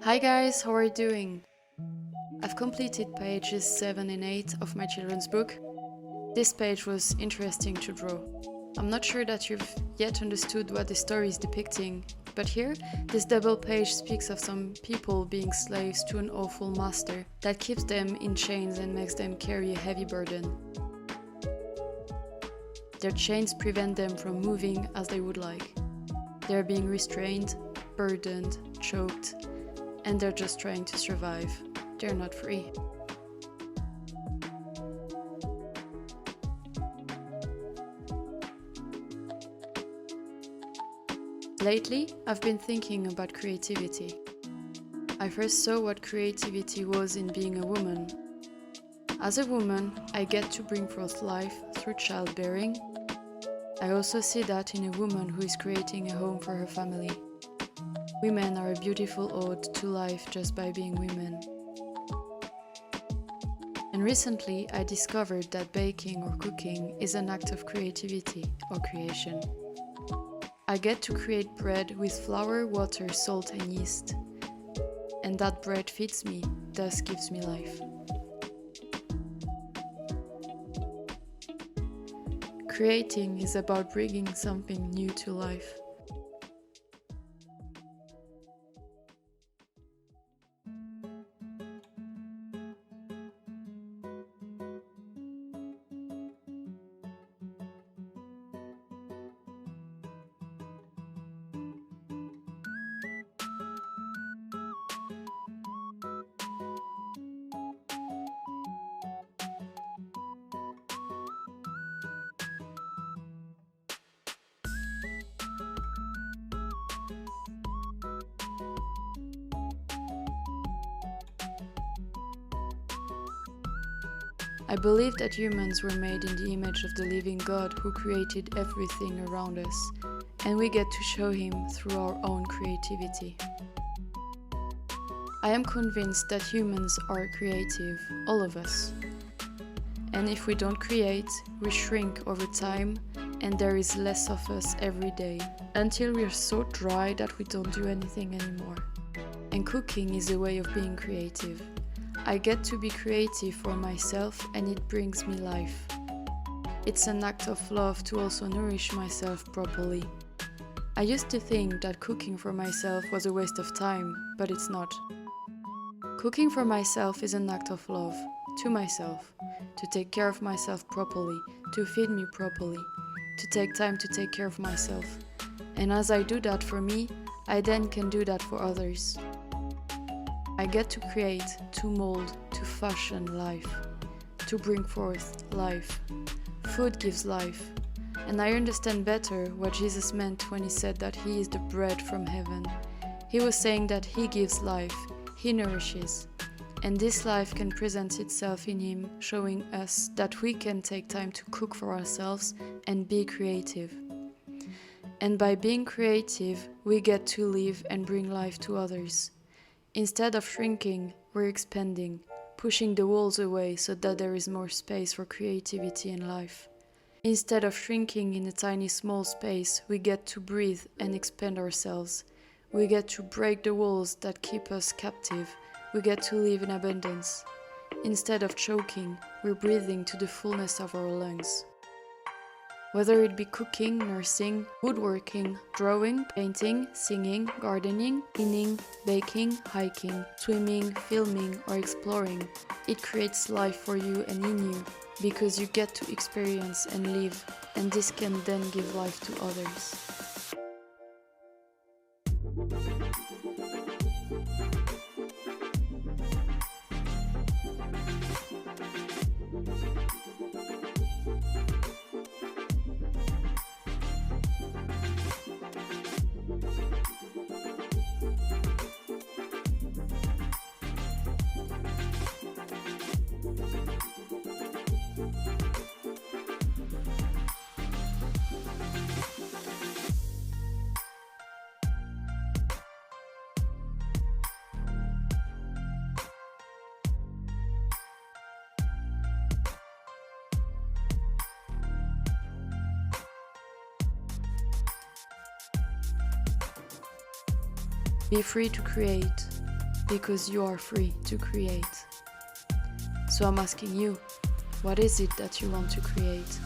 Hi guys, how are you doing? I've completed pages 7 and 8 of my children's book. This page was interesting to draw. I'm not sure that you've yet understood what the story is depicting, but here, this double page speaks of some people being slaves to an awful master that keeps them in chains and makes them carry a heavy burden. Their chains prevent them from moving as they would like. They're being restrained, burdened, choked, and they're just trying to survive. They're not free. Lately, I've been thinking about creativity. I first saw what creativity was in being a woman. As a woman, I get to bring forth life through childbearing. I also see that in a woman who is creating a home for her family. Women are a beautiful ode to life just by being women. And recently, I discovered that baking or cooking is an act of creativity or creation. I get to create bread with flour, water, salt, and yeast. And that bread feeds me, thus gives me life. Creating is about bringing something new to life. I believe that humans were made in the image of the living God who created everything around us, and we get to show Him through our own creativity. I am convinced that humans are creative, all of us. And if we don't create, we shrink over time, and there is less of us every day, until we are so dry that we don't do anything anymore. And cooking is a way of being creative. I get to be creative for myself and it brings me life. It's an act of love to also nourish myself properly. I used to think that cooking for myself was a waste of time, but it's not. Cooking for myself is an act of love to myself, to take care of myself properly, to feed me properly, to take time to take care of myself. And as I do that for me, I then can do that for others. I get to create, to mold, to fashion life, to bring forth life. Food gives life, and I understand better what Jesus meant when He said that He is the bread from heaven. He was saying that He gives life, He nourishes, and this life can present itself in Him, showing us that we can take time to cook for ourselves and be creative. And by being creative, we get to live and bring life to others. Instead of shrinking, we're expanding, pushing the walls away so that there is more space for creativity and life. Instead of shrinking in a tiny small space, we get to breathe and expand ourselves. We get to break the walls that keep us captive. We get to live in abundance. Instead of choking, we're breathing to the fullness of our lungs. Whether it be cooking, nursing, woodworking, drawing, painting, singing, gardening, cleaning, baking, hiking, swimming, filming, or exploring, it creates life for you and in you, because you get to experience and live, and this can then give life to others. Be free to create. because you are free to create. So I'm asking you, what is it that you want to create?